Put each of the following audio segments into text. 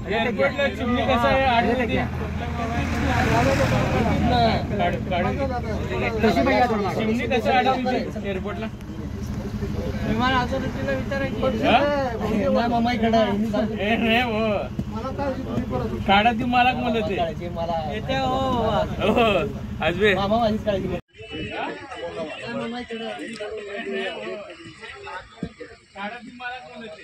एअरपोर्टला चिमणी कसं आहे आठवते चिमणी कसं आठवते एअरपोर्टला विमान असं तिला विचारायचं काढा ती मला म्हणत येते हो आजबे काढा ती मला म्हणत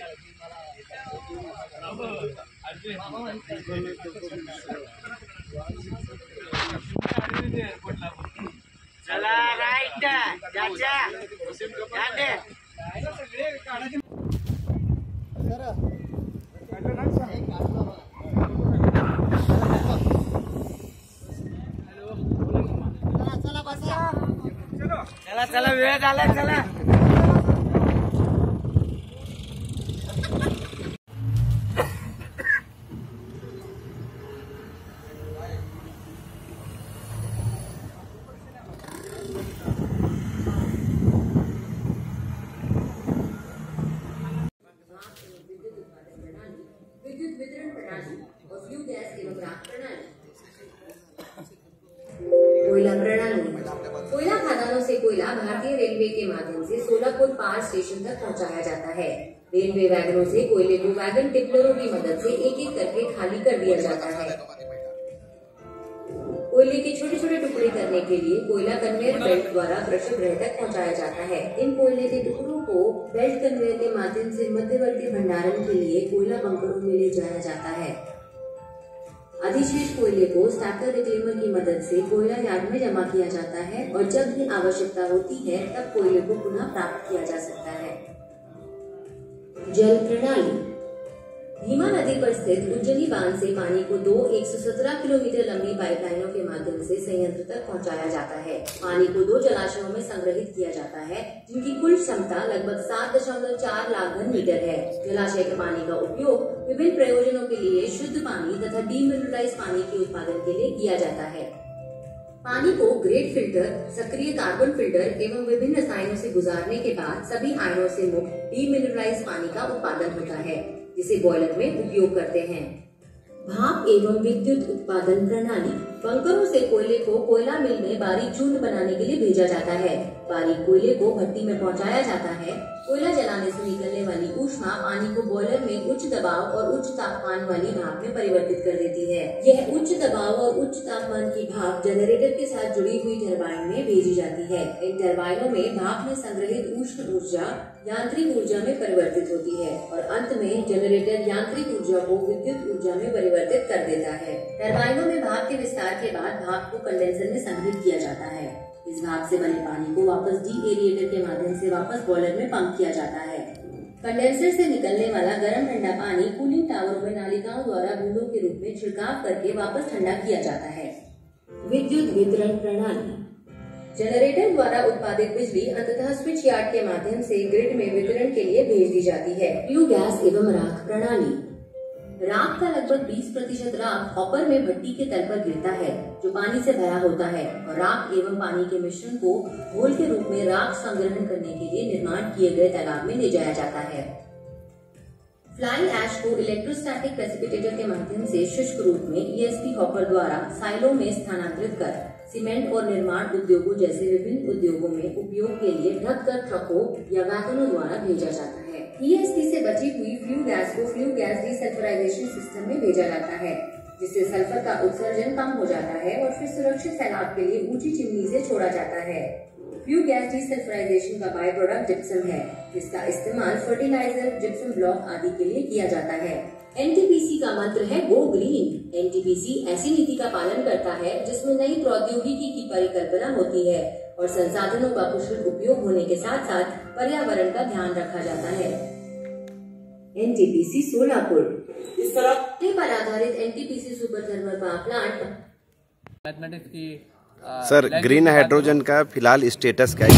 चला राईट चाचा चला चला वेळ झाला चला विद्युत वितरण प्रणाली और फ्लू गैस एवं राख प्रणाली। कोयला प्रणाली कोयला खदानों से कोयला भारतीय रेलवे के माध्यम से सोलापुर पावर स्टेशन तक पहुंचाया जाता है। रेलवे वैगनों से कोयले को वैगन टिप्लरों की मदद से एक एक करके खाली कर दिया जाता है। कोयले के छोटे छोटे टुकड़े करने के लिए कोयला कन्वेयर बेल्ट द्वारा क्रशर गृह तक पहुंचाया जाता है। इन कोयले के टुकड़ों को बेल्ट कन्वेयर के माध्यम से मध्यवर्ती भंडारण के लिए कोयला बंकरों में ले जाया जाता है। अधिशेष कोयले को स्टैकर रिक्लेमर की मदद से कोयला यार्ड में जमा किया जाता है और जब भी आवश्यकता होती है तब कोयले को पुनः प्राप्त किया जा सकता है। जल प्रणाली भीमा नदी पर स्थित उज्जनी बांध से पानी को 117 किलोमीटर लंबी पाइपलाइनों के माध्यम से संयंत्र तक पहुंचाया जाता है। पानी को 2 जलाशयों में संग्रहित किया जाता है जिनकी कुल क्षमता लगभग 7.4 लाख घन मीटर है। जलाशय के पानी का उपयोग विभिन्न प्रयोजनों के लिए शुद्ध पानी तथा डीमिनरलाइज पानी के उत्पादन के लिए किया जाता है। पानी को ग्रेट फिल्टर, सक्रिय कार्बन फिल्टर एवं विभिन्न रसायनों से गुजारने के बाद सभी आयनों से मुक्त डीमिनरलाइज पानी का उत्पादन होता है जिसे बॉयलर में उपयोग करते हैं। भाप एवं विद्युत उत्पादन प्रणाली बंकरों से कोयले को कोयला मिल में बारीक चूर्ण बनाने के लिए भेजा जाता है। बारीक कोयले को भट्टी में पहुंचाया जाता है। कोयला जलाने से निकलने वाली ऊष्मा पानी को बॉयलर में उच्च दबाव और उच्च तापमान वाली भाप में परिवर्तित कर देती है। यह उच्च दबाव और उच्च तापमान की भाप जनरेटर के साथ जुड़ी हुई टरबाइन में भेजी जाती है। इन टरबाइनों में भाप में संग्रहित उष्ण ऊर्जा यांत्रिक ऊर्जा में परिवर्तित होती है और अंत में जनरेटर यांत्रिक ऊर्जा को विद्युत ऊर्जा में परिवर्तित कर देता है। टरबाइनों में भाप के विस्तार के बाद भाप को कंडेंसर में संग्रहित किया जाता है। इस भाप से बने पानी को वापस डी एरिएटर के माध्यम से वापस बॉयलर में पंप किया जाता है। कंडेंसर से निकलने वाला गर्म ठंडा पानी कूलिंग टावर में नालिकाओं द्वारा बूंदों के रूप में छिड़काव करके वापस ठंडा किया जाता है। विद्युत वितरण प्रणाली जनरेटर द्वारा उत्पादित बिजली अंततः स्विच यार्ड के माध्यम से ग्रिड में वितरण के लिए भेज दी जाती है। फ्लू गैस एवं राख प्रणाली राख का लगभग 20% राख हॉपर में भट्टी के तल पर गिरता है जो पानी से भरा होता है और राख एवं पानी के मिश्रण को घोल के रूप में राख संग्रहण करने के लिए निर्माण किए गए तालाब में ले जाया जाता है। फ्लाई ऐश को इलेक्ट्रोस्टैटिक प्रेसिपिटेटर के माध्यम से शुष्क रूप में ESP हॉपर द्वारा साइलो में स्थानांतरित कर सीमेंट और निर्माण उद्योगों जैसे विभिन्न उद्योगों में उपयोग के लिए ढक कर ट्रकों या वैगनों द्वारा भेजा जाता है। ESP से बची हुई फ्लू गैस को फ्लू गैस डीसल्फराइजेशन सिस्टम में भेजा जाता है जिससे सल्फर का उत्सर्जन कम हो जाता है और फिर सुरक्षित फैलाव के लिए ऊंची चिमनी से छोड़ा जाता है। फ्लू गैस डीसल्फराइजेशन का बाय प्रोडक्ट जिप्सम है जिसका इस्तेमाल फर्टिलाइजर, जिप्सम ब्लॉक आदि के लिए किया जाता है। NTPC का मंत्र है गो ग्रीन। NTPC ऐसी नीति का पालन करता है जिसमें नई प्रौद्योगिकी की परिकल्पना होती है और संसाधनों का कुशल उपयोग होने के साथ साथ पर्यावरण का ध्यान रखा जाता है। NTPC सोलापुर इस तरह पर आधारित NTPC super thermal power plant mathematics की सर ग्रीन हाइड्रोजन का फिलहाल स्टेटस क्या है?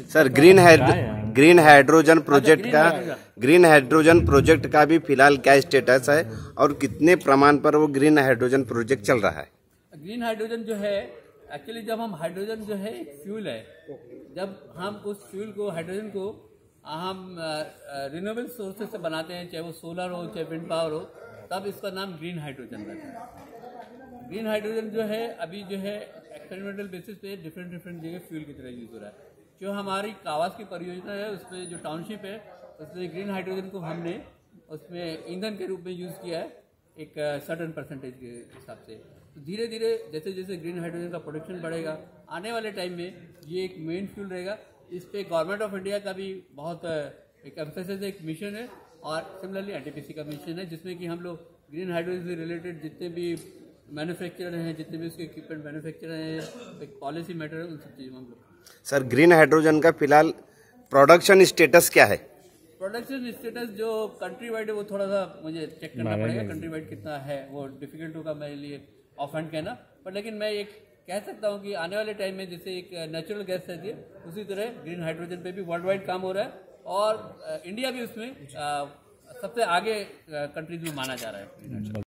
सर ग्रीन हाइड्रोजन प्रोजेक्ट का भी फिलहाल क्या स्टेटस है और कितने प्रमाण पर वो ग्रीन हाइड्रोजन प्रोजेक्ट चल रहा है? ग्रीन हाइड्रोजन जो है एक्चुअली जब हम हाइड्रोजन जो है एक फ्यूल है, जब हम उस फ्यूल को हाइड्रोजन को हम रिन्यूएबल सोर्सेज से बनाते हैं, चाहे वो सोलर हो चाहे विंड पावर हो, तब इसका नाम ग्रीन हाइड्रोजन रहता है। ग्रीन हाइड्रोजन जो है अभी जो है एक्सपेरिमेंटल बेसिस पे डिफरेंट जगह फ्यूल की तरह यूज हो रहा है। जो हमारी कावास की परियोजना है उसमें जो टाउनशिप है उसमें ग्रीन हाइड्रोजन को हमने उसमें ईंधन के रूप में यूज़ किया है एक सर्टेन परसेंटेज के हिसाब से। तो धीरे धीरे जैसे जैसे ग्रीन हाइड्रोजन का प्रोडक्शन बढ़ेगा आने वाले टाइम में ये एक मेन फ्यूल रहेगा। इस पे गवर्नमेंट ऑफ इंडिया का भी बहुत एक एम्फेसिस एक मिशन है और सिमिलरली एनटीपीसी का मिशन है, जिसमें कि हम लोग ग्रीन हाइड्रोजन से रिलेटेड जितने भी मैन्युफैक्चरर हैं, जितने भी उसके इक्विपमेंट मैन्युफैक्चरर हैं, एक पॉलिसी मैटर है, उन सब चीज़ों में हम लोग। सर ग्रीन हाइड्रोजन का फिलहाल प्रोडक्शन स्टेटस क्या है? प्रोडक्शन स्टेटस जो कंट्री वाइड है वो थोड़ा सा मुझे चेक करना पड़ेगा, कंट्री वाइड कितना है वो डिफिकल्ट होगा मेरे लिए ऑफ हैंड कहना। पर लेकिन मैं एक कह सकता हूँ कि आने वाले टाइम में जैसे एक नेचुरल गैस रहती है उसी तरह ग्रीन हाइड्रोजन पे भी वर्ल्ड वाइड काम हो रहा है और इंडिया भी उसमें सबसे आगे कंट्रीज में माना जा रहा है।